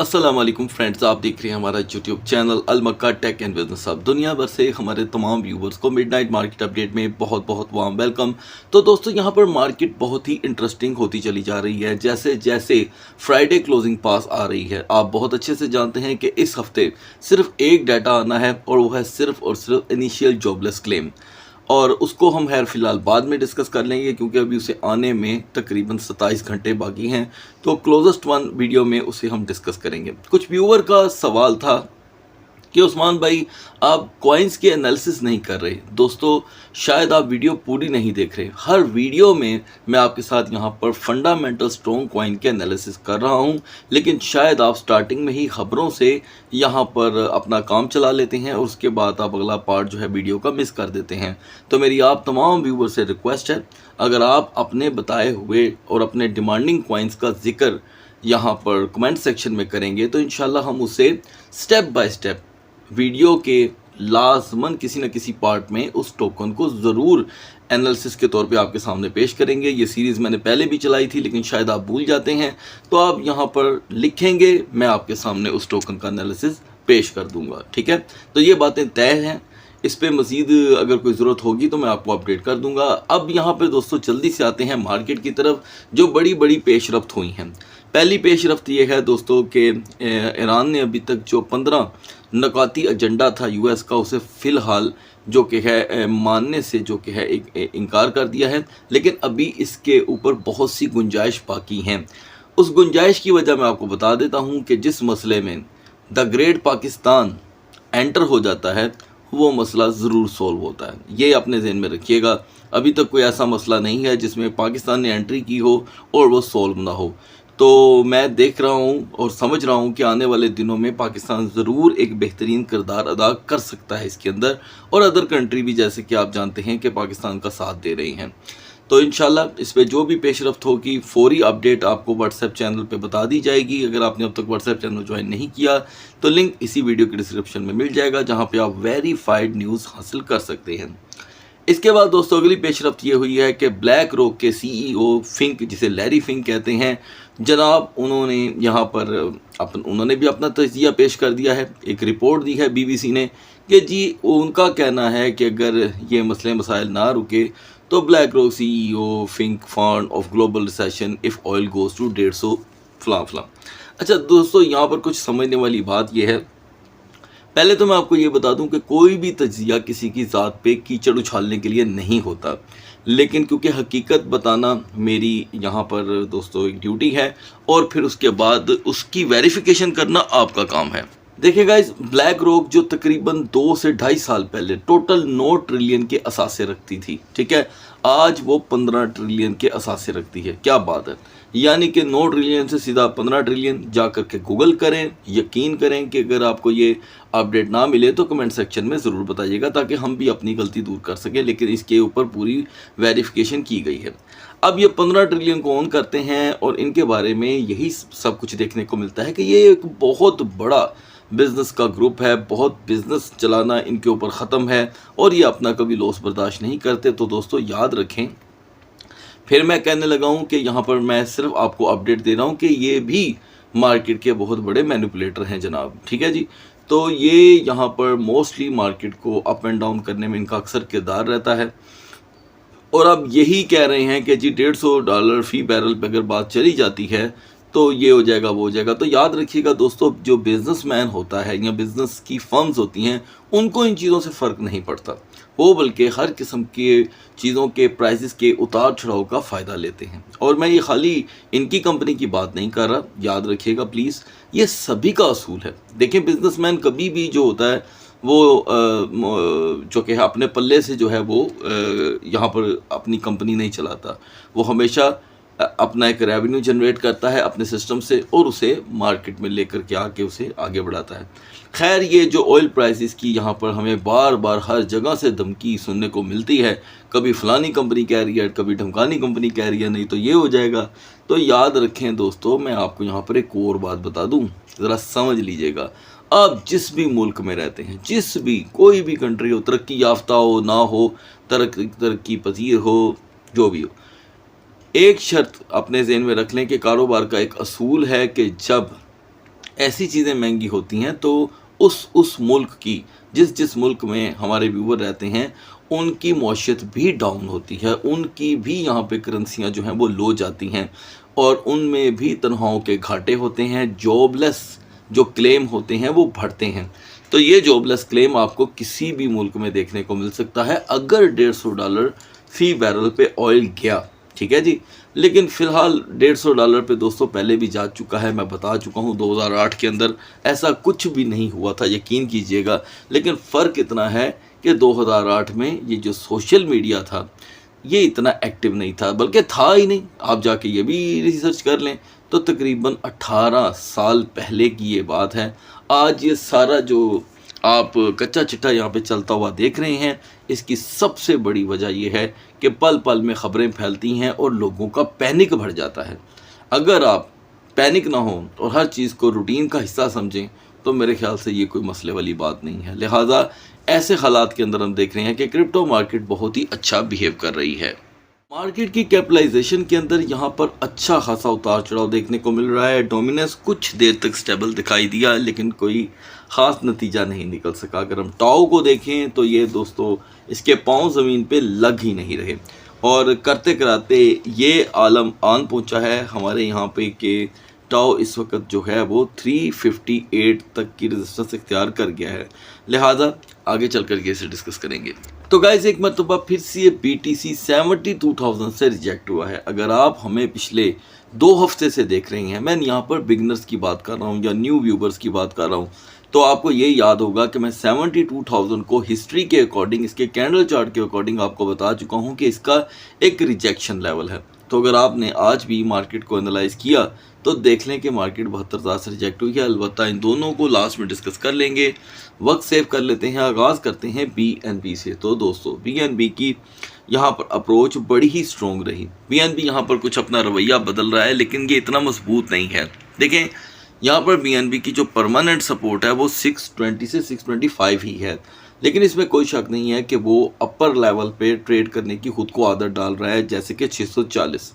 अस्सलाम वालेकुम फ्रेंड्स, आप देख रहे हैं हमारा YouTube channel Al Makkah tech and business hub. दुनिया भर से हमारे तमाम व्यूवर्स को मिडनाइट मार्केट अपडेट में बहुत बहुत वार्म वेलकम। तो दोस्तों, यहाँ पर मार्केट बहुत ही इंटरेस्टिंग होती चली जा रही है। जैसे जैसे फ्राइडे क्लोजिंग पास आ रही है, आप बहुत अच्छे से जानते हैं कि इस हफ्ते सिर्फ एक डाटा आना है और वो है सिर्फ और सिर्फ इनिशियल जॉबलेस क्लेम। और उसको हम खैर फ़िलहाल बाद में डिस्कस कर लेंगे, क्योंकि अभी उसे आने में तकरीबन 27 घंटे बाकी हैं। तो क्लोजेस्ट वन वीडियो में उसे हम डिस्कस करेंगे। कुछ व्यूअर का सवाल था कि उस्मान भाई, आप कॉइन्स के एनालिसिस नहीं कर रहे। दोस्तों, शायद आप वीडियो पूरी नहीं देख रहे। हर वीडियो में मैं आपके साथ यहाँ पर फंडामेंटल स्ट्रॉन्ग कॉइन के एनालिसिस कर रहा हूँ, लेकिन शायद आप स्टार्टिंग में ही खबरों से यहाँ पर अपना काम चला लेते हैं और उसके बाद आप अगला पार्ट जो है वीडियो का मिस कर देते हैं। तो मेरी आप तमाम व्यूवर से रिक्वेस्ट है, अगर आप अपने बताए हुए और अपने डिमांडिंग कॉइन्स का जिक्र यहाँ पर कमेंट सेक्शन में करेंगे तो इंशाल्लाह हम उसे स्टेप बाय स्टेप वीडियो के लाजमन किसी न किसी पार्ट में उस टोकन को ज़रूर एनालिसिस के तौर पे आपके सामने पेश करेंगे। ये सीरीज़ मैंने पहले भी चलाई थी, लेकिन शायद आप भूल जाते हैं, तो आप यहाँ पर लिखेंगे, मैं आपके सामने उस टोकन का एनालिसिस पेश कर दूंगा। ठीक है, तो ये बातें तय हैं। इस पर मज़ीद अगर कोई ज़रूरत होगी तो मैं आपको अपडेट कर दूंगा। अब यहाँ पर दोस्तों जल्दी से आते हैं मार्केट की तरफ, जो बड़ी बड़ी पेशरफ्त हुई हैं। पहली पेशरफ्त ये है दोस्तों कि ईरान ने अभी तक जो 15 नकाती एजेंडा था यूएस का, उसे फ़िलहाल जो कि है मानने से जो कि है एक इनकार कर दिया है, लेकिन अभी इसके ऊपर बहुत सी गुंजाइश बाकी हैं। उस गुंजाइश की वजह मैं आपको बता देता हूँ कि जिस मसले में द ग्रेट पाकिस्तान एंटर हो जाता है, वो मसला ज़रूर सॉल्व होता है। ये अपने ज़हन में रखिएगा। अभी तक कोई ऐसा मसला नहीं है जिसमें पाकिस्तान ने एंट्री की हो और वो सॉल्व ना हो। तो मैं देख रहा हूँ और समझ रहा हूँ कि आने वाले दिनों में पाकिस्तान ज़रूर एक बेहतरीन किरदार अदा कर सकता है इसके अंदर, और अदर कंट्री भी जैसे कि आप जानते हैं कि पाकिस्तान का साथ दे रही हैं। तो इंशाल्लाह इस पे जो भी पेशरफ्त होगी फौरी अपडेट आपको व्हाट्सएप चैनल पे बता दी जाएगी। अगर आपने अब तक व्हाट्सएप चैनल ज्वाइन नहीं किया तो लिंक इसी वीडियो के डिस्क्रिप्शन में मिल जाएगा, जहाँ पे आप वेरीफाइड न्यूज़ हासिल कर सकते हैं। इसके बाद दोस्तों अगली पेशरफ्त ये हुई है कि ब्लैक रॉक के सीईओ फिंक, जिसे लैरी फिंक कहते हैं जनाब, उन्होंने यहाँ पर उन्होंने भी अपना तजिया पेश कर दिया है। एक रिपोर्ट दी है बीबीसी ने कि जी उनका कहना है कि अगर ये मसले मसाइल ना रुके तो ब्लैक रॉक सीईओ फिंक फॉर्न of global recession if oil goes to 150 फला फला। अच्छा दोस्तों, यहाँ पर कुछ समझने वाली बात यह है। पहले तो मैं आपको ये बता दूं कि कोई भी तज्जिया किसी की ज़ात पे कीचड़ उछालने के लिए नहीं होता, लेकिन क्योंकि हकीकत बताना मेरी यहाँ पर दोस्तों एक ड्यूटी है, और फिर उसके बाद उसकी वेरिफिकेशन करना आपका काम है। देखिए गाइस, ब्लैक रॉक जो तकरीबन 2 से 2.5 साल पहले टोटल 9 ट्रिलियन के असासे रखती थी, ठीक है, आज वो 15 ट्रिलियन के असासे रखती है। क्या बात है, यानी कि 9 ट्रिलियन से सीधा 15 ट्रिलियन। जा कर के गूगल करें, यकीन करें कि अगर आपको ये अपडेट ना मिले तो कमेंट सेक्शन में ज़रूर बताइएगा, ताकि हम भी अपनी गलती दूर कर सकें, लेकिन इसके ऊपर पूरी वेरिफिकेशन की गई है। अब ये 15 ट्रिलियन को ऑन करते हैं और इनके बारे में यही सब कुछ देखने को मिलता है कि ये एक बहुत बड़ा बिज़नेस का ग्रुप है, बहुत बिज़नेस चलाना इनके ऊपर ख़त्म है, और ये अपना कभी लॉस बर्दाश्त नहीं करते। तो दोस्तों याद रखें, फिर मैं कहने लगा हूँ कि यहाँ पर मैं सिर्फ आपको अपडेट दे रहा हूँ कि ये भी मार्केट के बहुत बड़े मैनिपुलेटर हैं जनाब, ठीक है जी। तो ये यहाँ पर मोस्टली मार्केट को अप एंड डाउन करने में इनका अक्सर किरदार रहता है, और अब यही कह रहे हैं कि जी $150 फी बैरल पे अगर बात चली जाती है तो ये हो जाएगा, वो हो जाएगा। तो याद रखिएगा दोस्तों, जो बिजनेसमैन होता है या बिज़नेस की फर्म्स होती हैं, उनको इन चीज़ों से फ़र्क नहीं पड़ता, वो बल्कि हर किस्म के चीज़ों के प्राइसेस के उतार चढ़ाव का फ़ायदा लेते हैं। और मैं ये खाली इनकी कंपनी की बात नहीं कर रहा, याद रखिएगा प्लीज़, ये सभी का असूल है। देखें, बिजनेसमैन कभी भी जो होता है वो जो कि अपने पल्ले से जो है वो यहाँ पर अपनी कंपनी नहीं चलाता, वो हमेशा अपना एक रेवेन्यू जनरेट करता है अपने सिस्टम से और उसे मार्केट में लेकर के आके उसे आगे बढ़ाता है। खैर, ये जो ऑयल प्राइसेस की यहाँ पर हमें बार बार हर जगह से धमकी सुनने को मिलती है, कभी फलानी कंपनी कह रही है, कभी ढमकानी कंपनी कह रही है, नहीं तो ये हो जाएगा। तो याद रखें दोस्तों, मैं आपको यहाँ पर एक और बात बता दूँ, ज़रा समझ लीजिएगा। आप जिस भी मुल्क में रहते हैं, जिस भी कोई भी कंट्री हो, तरक्की याफ्ता हो ना हो, तरक्की पजीर हो, जो भी हो, एक शर्त अपने ज़हन में रख लें कि कारोबार का एक असूल है कि जब ऐसी चीज़ें महंगी होती हैं तो उस मुल्क की, जिस मुल्क में हमारे व्यूवर रहते हैं, उनकी मौशियत भी डाउन होती है, उनकी भी यहाँ पे करेंसियाँ जो हैं वो लो जाती हैं और उनमें भी तनख्वाहों के घाटे होते हैं, जॉबलेस जो क्लेम होते हैं वो बढ़ते हैं। तो ये जॉबलेस क्लेम आपको किसी भी मुल्क में देखने को मिल सकता है अगर $150 फी बैरल पे ऑयल गया, ठीक है जी। लेकिन फ़िलहाल $150 पे दोस्तों पहले भी जा चुका है, मैं बता चुका हूँ 2008 के अंदर ऐसा कुछ भी नहीं हुआ था, यकीन कीजिएगा। लेकिन फ़र्क इतना है कि 2008 में ये जो सोशल मीडिया था ये इतना एक्टिव नहीं था, बल्कि था ही नहीं। आप जाके ये भी रिसर्च कर लें तो तकरीबन 18 साल पहले की ये बात है। आज ये सारा जो आप कच्चा चिट्ठा यहाँ पे चलता हुआ देख रहे हैं, इसकी सबसे बड़ी वजह यह है कि पल पल में ख़बरें फैलती हैं और लोगों का पैनिक बढ़ जाता है। अगर आप पैनिक ना हो और हर चीज़ को रूटीन का हिस्सा समझें तो मेरे ख्याल से ये कोई मसले वाली बात नहीं है। लिहाजा ऐसे हालात के अंदर हम देख रहे हैं कि क्रिप्टो मार्केट बहुत ही अच्छा बिहेव कर रही है। मार्केट की कैपिटलाइजेशन के अंदर यहाँ पर अच्छा खासा उतार चढ़ाव देखने को मिल रहा है। डोमिनेंस कुछ देर तक स्टेबल दिखाई दिया लेकिन कोई ख़ास नतीजा नहीं निकल सका। अगर हम टाओ को देखें तो ये दोस्तों इसके पांव ज़मीन पे लग ही नहीं रहे और करते कराते ये आलम आन पहुँचा है हमारे यहाँ पे कि टाओ इस वक्त जो है वो 358 तक की रेजिस्टेंस इख्तियार कर गया है। लिहाजा आगे चल कर के इसे डिस्कस करेंगे। तो गाइस एक मरतबा फिर से ये BTC 72,000 से रिजेक्ट हुआ है। अगर आप हमें पिछले 2 हफ्ते से देख रहे हैं, मैं यहाँ पर बिगनर्स की बात कर रहा हूँ या न्यू व्यूवर्स की बात कर रहा हूँ, तो आपको ये याद होगा कि मैं 72,000 को हिस्ट्री के अकॉर्डिंग, इसके कैंडल चार्ट के अकॉर्डिंग आपको बता चुका हूँ कि इसका एक रिजेक्शन लेवल है। तो अगर आपने आज भी मार्केट को एनालाइज किया तो देख लें कि मार्केट 72,000 से रिजेक्ट हुई है। अलबत्ता इन दोनों को लास्ट में डिस्कस कर लेंगे, वक्त सेव कर लेते हैं। आगाज़ करते हैं BNB से। तो दोस्तों BNB की यहाँ पर अप्रोच बड़ी ही स्ट्रॉन्ग रही। BNB यहाँ पर कुछ अपना रवैया बदल रहा है लेकिन ये इतना मजबूत नहीं है। देखें यहाँ पर BNB की जो परमानेंट सपोर्ट है वो 620 से 625 ही है, लेकिन इसमें कोई शक नहीं है कि वो अपर लेवल पे ट्रेड करने की खुद को आदत डाल रहा है, जैसे कि 640।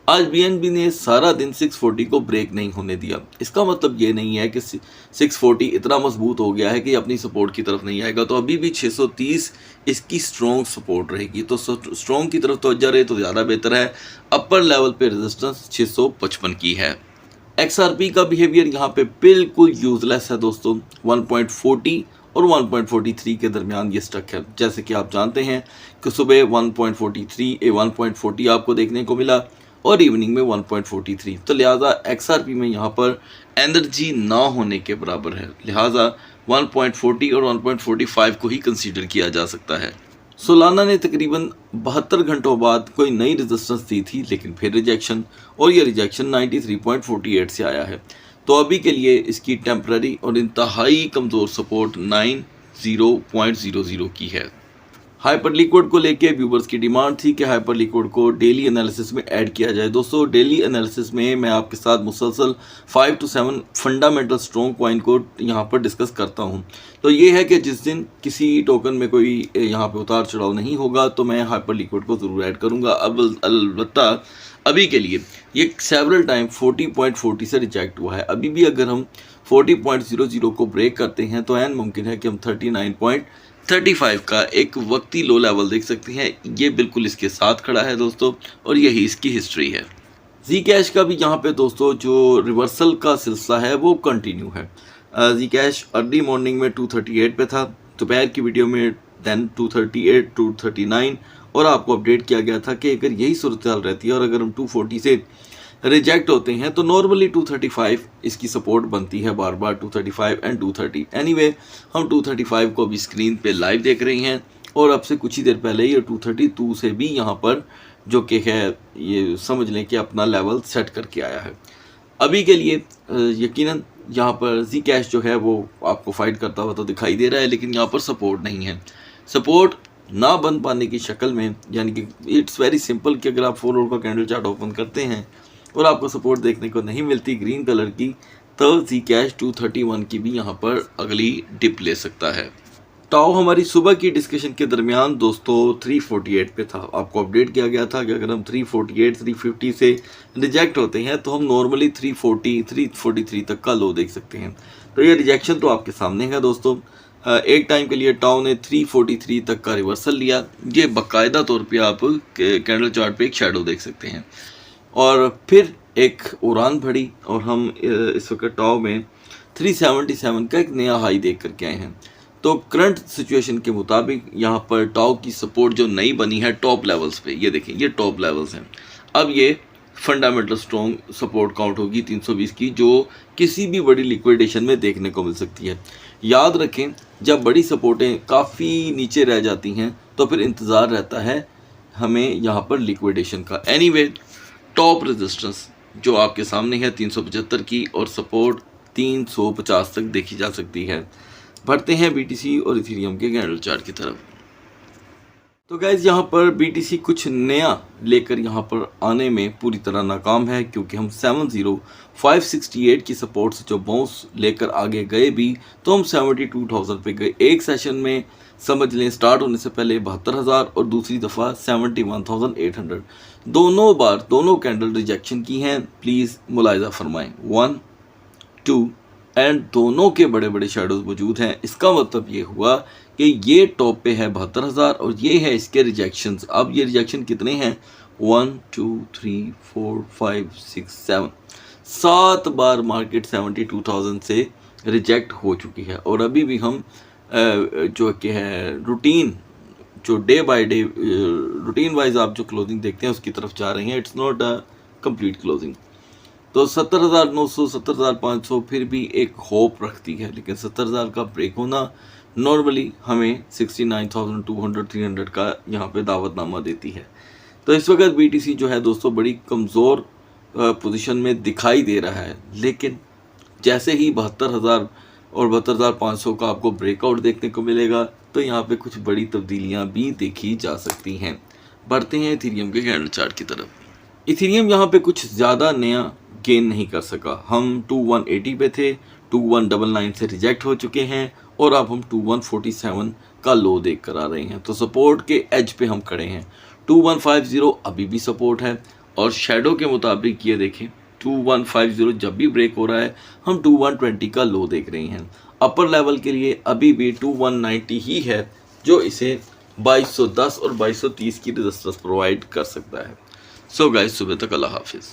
आज BNB ने सारा दिन 640 को ब्रेक नहीं होने दिया। इसका मतलब ये नहीं है कि 640 इतना मजबूत हो गया है कि अपनी सपोर्ट की तरफ नहीं आएगा, तो अभी भी 630 इसकी स्ट्रॉन्ग सपोर्ट रहेगी। तो स्ट्रॉन्ग की तरफ तवज्जो रहे तो ज़्यादा बेहतर है। अपर लेवल पे रेजिस्टेंस 655 की है। XRP का बिहेवियर यहाँ पे बिल्कुल यूजलेस है दोस्तों। 1.40 और 1.43 के दरमियान ये स्टक है। जैसे कि आप जानते हैं कि सुबह 1.40 आपको देखने को मिला और इवनिंग में 1.43, तो लिहाजा XRP में यहाँ पर एनर्जी ना होने के बराबर है। लिहाजा 1.40 और 1.45 को ही कंसीडर किया जा सकता है। सोलाना ने तकरीबन 72 घंटों बाद कोई नई रेजिस्टेंस दी थी लेकिन फिर रिजेक्शन, और ये रिजेक्शन 93.48 से आया है। तो अभी के लिए इसकी टेम्पररी और इंतहाई कमज़ोर सपोर्ट 90.00 की है। हाइपर लिक्विड को लेके व्यूवर्स की डिमांड थी कि हाइपर लिक्विड को डेली एनालिसिस में ऐड किया जाए। दोस्तों डेली एनालिसिस में मैं आपके साथ मुसलसल 5 to 7 फंडामेंटल स्ट्रॉन्ग कॉइन को यहाँ पर डिस्कस करता हूँ। तो ये है कि जिस दिन किसी टोकन में कोई यहाँ पे उतार चढ़ाव नहीं होगा तो मैं हाइपर लिक्विड को ज़रूर ऐड करूँगा। अब अलबत्ता अभी के लिए ये सेवरल टाइम 40.40 से रिजेक्ट हुआ है। अभी भी अगर हम 40.00 को ब्रेक करते हैं तो ऐन मुमकिन है कि हम 39.35 का एक वक्ती लो लेवल देख सकते हैं। ये बिल्कुल इसके साथ खड़ा है दोस्तों और यही इसकी हिस्ट्री है। Zcash का भी यहाँ पे दोस्तों जो रिवर्सल का सिलसिला है वो कंटिन्यू है। Zcash अर्ली मॉर्निंग में 238 पे था, दोपहर की वीडियो में देन 238, 239 और आपको अपडेट किया गया था कि अगर यही सूरत हाल रहती है और अगर हम 240 से रिजेक्ट होते हैं तो नॉर्मली 235 इसकी सपोर्ट बनती है बार बार, 235 एंड 230। एनीवे हम 235 को अभी स्क्रीन पे लाइव देख रहे हैं और अब से कुछ ही देर पहले ये 232 से भी यहाँ पर जो कि है ये समझ लें कि अपना लेवल सेट करके आया है। अभी के लिए यकीनन यहाँ पर Zcash जो है वो आपको फाइट करता हुआ तो दिखाई दे रहा है, लेकिन यहाँ पर सपोर्ट नहीं है। सपोर्ट ना बन पाने की शक्ल में, यानी कि इट्स वेरी सिंपल कि अगर आप 4 आवर का कैंडल चार्ट ओपन करते हैं और आपको सपोर्ट देखने को नहीं मिलती ग्रीन कलर की, तो Zcash 231 की भी यहाँ पर अगली डिप ले सकता है। टाओ हमारी सुबह की डिस्कशन के दरमियान दोस्तों 348 पे था। आपको अपडेट किया गया था कि अगर हम 348 350 से रिजेक्ट होते हैं तो हम नॉर्मली 340 343 तक का लो देख सकते हैं। तो ये रिजेक्शन तो आपके सामने है दोस्तों। एक टाइम के लिए टाओ ने 343 तक का रिवर्सल लिया। ये बाकायदा तौर पे आप कैंडल चार्ट पे एक शेडो देख सकते हैं और फिर एक उड़ान भरी और हम इस वक्त टाओ में 377 का एक नया हाई देख करके आए हैं। तो करंट सिचुएशन के मुताबिक यहाँ पर टाओ की सपोर्ट जो नई बनी है टॉप लेवल्स पे, ये देखें ये टॉप लेवल्स हैं। अब ये फंडामेंटल स्ट्रॉन्ग सपोर्ट काउंट होगी 320 की, जो किसी भी बड़ी लिक्विडेशन में देखने को मिल सकती है। याद रखें जब बड़ी सपोर्टें काफ़ी नीचे रह जाती हैं तो फिर इंतज़ार रहता है हमें यहाँ पर लिक्विडेशन का। एनीवे टॉप रेजिस्टेंस जो आपके सामने है 375 की और सपोर्ट 350 तक देखी जा सकती है। बढ़ते हैं बीटीसी और इथेरियम के कैंडल चार्ट की तरफ। तो गाइज यहाँ पर बीटीसी कुछ नया लेकर यहाँ पर आने में पूरी तरह नाकाम है, क्योंकि हम 70568 की सपोर्ट से जो बाउंस लेकर आगे गए भी तो हम 72,000 पे गए। एक सेशन में समझ लें स्टार्ट होने से पहले 72,000 और दूसरी दफ़ा 71,800। दोनों बार दोनों कैंडल रिजेक्शन की हैं। प्लीज़ मुलाहिजा फरमाएं 1 2 एंड दोनों के बड़े बड़े शेडोज मौजूद हैं। इसका मतलब ये हुआ कि ये टॉप पे है 72,000 और ये है इसके रिजेक्शंस। अब ये रिजेक्शन कितने हैं 1 2 3 4 5 6 7 7 बार मार्केट 72,000 से रिजेक्ट हो चुकी है और अभी भी हम जो कि है रूटीन जो day by day routine wise आप जो क्लोजिंग देखते हैं उसकी तरफ जा रहे हैं। It's not a complete closing. तो 70,900 70,500 फिर भी एक होप रखती है, लेकिन 70,000 का ब्रेक होना नॉर्मली हमें 69,200 300 का यहाँ पे दावतनामा देती है। तो इस वक्त बीटीसी जो है दोस्तों बड़ी कमज़ोर पोजीशन में दिखाई दे रहा है, लेकिन जैसे ही 72,000 और 72,500 का आपको ब्रेकआउट देखने को मिलेगा तो यहाँ पे कुछ बड़ी तब्दीलियाँ भी देखी जा सकती हैं। बढ़ते हैं इथेरियम के कैंडल चार्ट की तरफ। इथेरियम यहाँ पे कुछ ज़्यादा नया गेन नहीं कर सका। हम 2180 पे थे, 2199 से रिजेक्ट हो चुके हैं और अब हम 2147 का लो देख कर आ रहे हैं। तो सपोर्ट के एज पे हम खड़े हैं। 2150 अभी भी सपोर्ट है और शेडो के मुताबिक ये देखें 2150 जब भी ब्रेक हो रहा है हम 2120 का लो देख रहे हैं। अपर लेवल के लिए अभी भी 2190 ही है जो इसे 2210 और 2230 की रेजिस्टेंस प्रोवाइड कर सकता है। सो गाइस सुबह तक अल्लाह हाफिज़।